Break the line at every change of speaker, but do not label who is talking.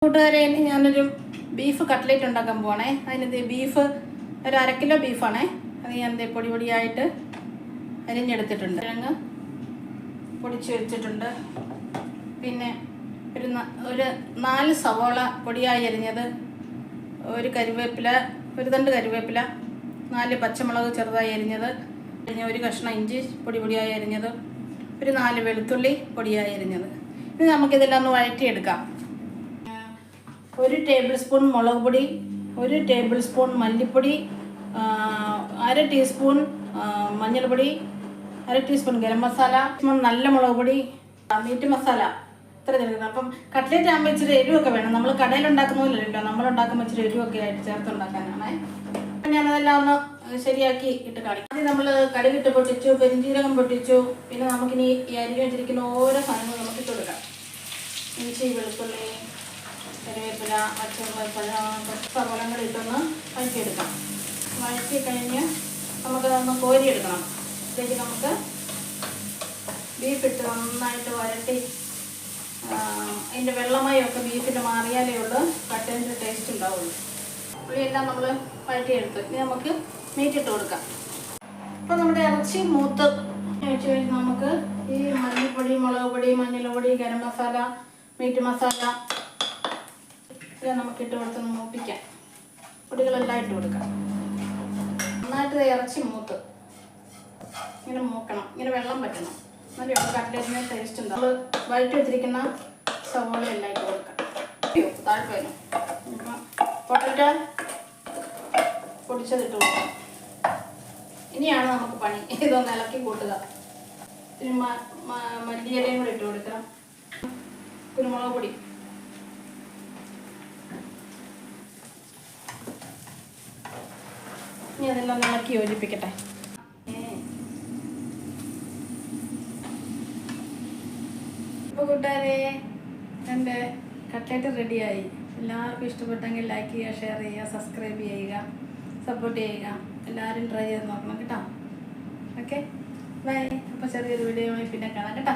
കൂട്ടുകാരെ, ഇനി ഞാനൊരു ബീഫ് കട്ട്ലേറ്റ് ഉണ്ടാക്കാൻ പോവാണേ. അതിന് ബീഫ് ഒരു 1/2 കിലോ ബീഫാണേ. അത് ഞാൻ പൊടി പൊടിയായിട്ട് അരിഞ്ഞെടുത്തിട്ടുണ്ട്. കിഴങ്ങ് പൊടിച്ച് വെച്ചിട്ടുണ്ട്. പിന്നെ ഒരു 4 സവോള പൊടിയായി അരിഞ്ഞത്, ഒരു തണ്ട് കരിവേപ്പില, 4 പച്ചമുളക് ചെറുതായി അരിഞ്ഞത്, പിന്നെ ഒരു കഷ്ണം ഇഞ്ചി പൊടിയായി അരിഞ്ഞത്, ഒരു 4 വെളുത്തുള്ളി പൊടിയായി അരിഞ്ഞത്. ഇനി നമുക്കിതെല്ലാം ഒന്ന് വഴറ്റിയെടുക്കാം. 1 ടേബിൾ സ്പൂൺ മുളക് പൊടി, 1 ടേബിൾ സ്പൂൺ മല്ലിപ്പൊടി, 1/2 ടീസ്പൂൺ മഞ്ഞൾപ്പൊടി, 1/2 ടീസ്പൂൺ ഗരം മസാല, നല്ല മുളക് പൊടി, മീറ്റ് മസാല, ഇത്ര ചേർക്കുന്നത്. അപ്പം കട്ട്ലേറ്റ് ആകുമ്പോൾ ഇച്ചിരി എരിവൊക്കെ വേണം. നമ്മൾ കടയിൽ ഉണ്ടാക്കുന്ന പോലെയല്ലോ, നമ്മളുണ്ടാക്കുമ്പോൾ ഇച്ചിരി എരിവൊക്കെ ആയിട്ട് ചേർത്തുണ്ടാക്കാനാണ്. ഞാനതെല്ലാം ഒന്ന് ശരിയാക്കി ഇട്ട് കാണിക്കും. ആദ്യം നമ്മൾ കടുകിട്ട് പൊട്ടിച്ചു, പെരുംജീരകം പൊട്ടിച്ചു. പിന്നെ നമുക്കിനി ഈ അരിഞ്ഞു വെച്ചിരിക്കുന്ന ഓരോ സാധനങ്ങളും നമുക്ക് ഇട്ട് കൊടുക്കാം. ഇഞ്ചി, വെളുത്തുള്ളി, കറിവേപ്പില, പച്ചമുളക് ഇട്ടൊന്ന് വഴറ്റിയെടുക്കാം. വഴറ്റി കഴിഞ്ഞ് നമുക്കതൊന്ന് കോരിയെടുക്കണം. ഇതിലേക്ക് നമുക്ക് ബീഫ് ഇട്ട് നന്നായിട്ട് വരട്ടി അതിൻ്റെ വെള്ളമയമൊക്കെ ബീഫിൻ്റെ മാറിയാലേ ഉള്ളൂ കട്ട്ലേറ്റിൻ്റെ ടേസ്റ്റ് ഉണ്ടാവുള്ളൂ. പുളിയെല്ലാം നമ്മൾ വഴറ്റിയെടുത്ത് ഇനി നമുക്ക് മീറ്റ് ഇട്ട് കൊടുക്കാം. അപ്പോൾ നമ്മുടെ ഇറച്ചി മൂത്ത് വെച്ച് കഴിഞ്ഞ് നമുക്ക് ഈ മല്ലിപ്പൊടി, മുളക് പൊടി, മഞ്ഞൾപ്പൊടി, ഗരം മസാല, മീറ്റ് മസാല ഇതെല്ലാം നമുക്ക് ഇട്ട് കൊടുത്തൊന്ന് മൂപ്പിക്കാം. പൊടികളെല്ലാം ഇട്ട് കൊടുക്കാം. നന്നായിട്ട് ഇറച്ചി മൂത്ത് ഇങ്ങനെ മൂക്കണം, ഇങ്ങനെ വെള്ളം പറ്റണം. എന്നാലും ഇവിടെ കട്ട്ലേറ്റിന് ടേസ്റ്റ് ഉണ്ട്. നമ്മൾ വഴറ്റി വെച്ചിരിക്കുന്ന സവോള എല്ലാം ഇട്ട് കൊടുക്കാം. താഴ്പോലും ഇപ്പം പൊട്ടറ്റോ പൊടിച്ചതിട്ട് കൊടുക്കാം. ഇനിയാണ് നമുക്ക് പണി. ഇതൊന്ന് ഇളക്കി കൂട്ടുക. ഇനി മല്ലിയിലയും കൂടി ഇട്ട് കൊടുക്കണം. കുരുമുളക് പൊടി, ഇനി അതെല്ലാം ഇളക്കി യോജിപ്പിക്കട്ടെ. ഇപ്പോൾ കൂട്ടുകാരെ, എൻ്റെ കട്ട്ലേറ്റ് റെഡിയായി. എല്ലാവർക്കും ഇഷ്ടപ്പെട്ടെങ്കിൽ ലൈക്ക് ചെയ്യുക, ഷെയർ ചെയ്യുക, സബ്സ്ക്രൈബ് ചെയ്യുക, സപ്പോർട്ട് ചെയ്യുക. എല്ലാവരും ട്രൈ ചെയ്ത് നോക്കണം കേട്ടോ. Okay, bye. അപ്പോൾ ചെറിയൊരു വീഡിയോ പിന്നെ കാണാം കേട്ടോ.